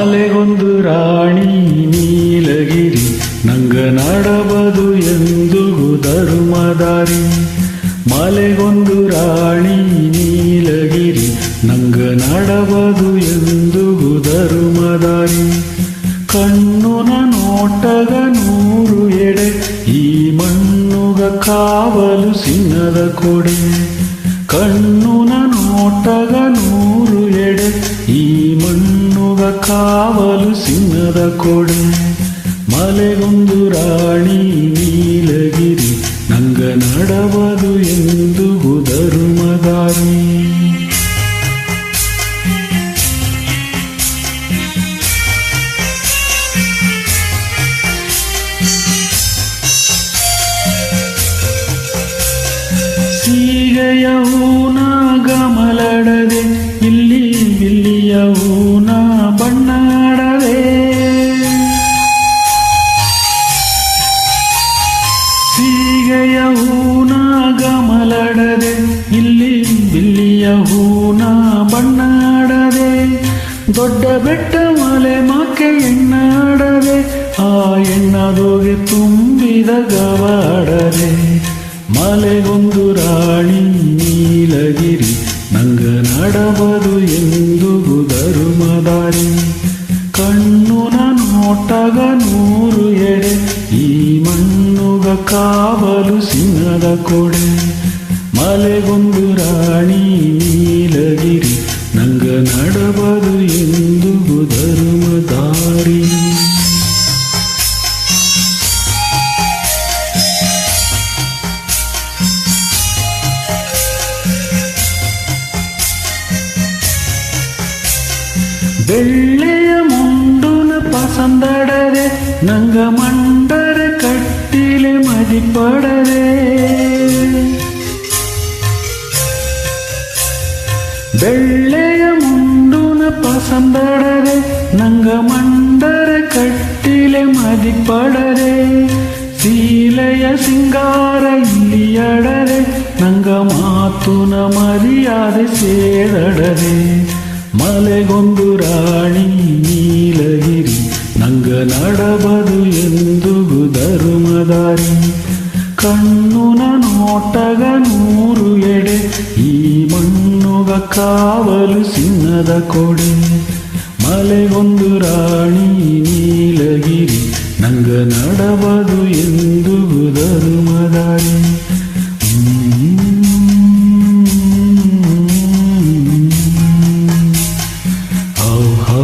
ಮಲೆಗೊಂದು ರಾಣಿ ನೀಲಗಿರಿ ನಂಗ ನಡಬದು ಎಂದು ಧರ್ಮದಾರಿ. ಮಲೆಗೊಂದು ರಾಣಿ ನೀಲಗಿರಿ ನಂಗ ನಡಬದು ಎಂದು ಧರ್ಮದಾರಿ. ಕಣ್ಣುನ ನೋಟಗ ನೂರು ಎಡೆ ಈ ಮಣ್ಣುಗ ಕಾವಲು ಸಿನ್ನದ ಕೊಡೆ. ಕಣ್ಣುನ ನೋಟಗ ನೂರು ಎಡೆ ಈ ಮಣ್ಣುಗ ಕಾವಲು ಸಿನ್ನದ ಕೊಡೆ. ಮಲೆಗೊಂದು ರಾಣಿ ನೀಲಗಿರಿ ನಂಗ ನಡಬದು ಎಂದು ಧರ್ಮದಾರಿ. ಸೀಗೆಯ ಹೂನ ಗಮಲಡದೆ ಇಲ್ಲಿ ಬಿಲ್ಲಿಯ ಹೂನ ಬಣ್ಣಾಡದೆ. ಸೀಗೆಯ ಹೂನ ಗಮಲಡದೆ ಇಲ್ಲಿ ಬಿಲ್ಲಿಯ ಹೂನ ಬಣ್ಣಾಡದೆ. ದೊಡ್ಡ ಬೆಟ್ಟ ಮಲೆ ಮಾಕೆ ಎಣ್ಣಾಡದೆ ಆ ಎಣ್ಣದೋಗೆ ತುಂಬಿದ ಗವಾಡದೆ. ಮಲೆಗೊಂದು ರಾಣಿ ನೀಲಗಿರಿ ನಂಗ ನಡಬದು ಎಂದು ಧರ್ಮದಾರಿ. ಕಣ್ಣುನ ನೋಟಗ ನೂರು ಎಡೆ ಈ ಮಣ್ಣುಗ ಕಾವಲು ಸಿನ್ನದ ಕೊಡೆ. ಮಲೆಗೊಂದು ರಾಣಿ ನೀಲಗಿರಿ ನಂಗ ನಡಬದು ಎಂದು ಧರ್ಮದಾರಿ. ಬೆಳ್ಳೆಯ ಮುಂಡುನ ಪಸಂದಡದೆ ನಂಗ ಮಂಡರ ಕಟ್ಟಿಲೆ ಮದಿಪಡದೆ. ಬೆಳ್ಳೆಯ ಮುಂಡುನ ಪಸಂದಡದೆ ನಂಗ ಮಂಡರ ಕಟ್ಟಿಲೆ ಮದಿಪಡದೆ. ಸೀಲೆಯ ಸಿಂಗಾರ ಇಲ್ಲಿ ಅಡದೆ ನಂಗ ಮಾತುನ ಮರ್ಯಾದೆ ಸೇದಡದೆ. ಮಲೆಗೊಂದು ರಾಣಿ ನೀಲಗಿರಿ ನಂಗ ನಡಬದು ಎಂದು ಧರ್ಮದಾರಿ. ಕಣ್ಣುನ ನೋಟಗ ನೂರು ಎಡೆ ಈ ಮಣ್ಣುಗ ಕಾವಲು ಸಿನ್ನದ ಕೊಡೆ. ಮಲೆಗೊಂದು ರಾಣಿ ನೀಲಗಿರಿ ನಂಗ ನಡಬದು ಎಂದು ಧರ್ಮದಾರಿ. Ho, ho,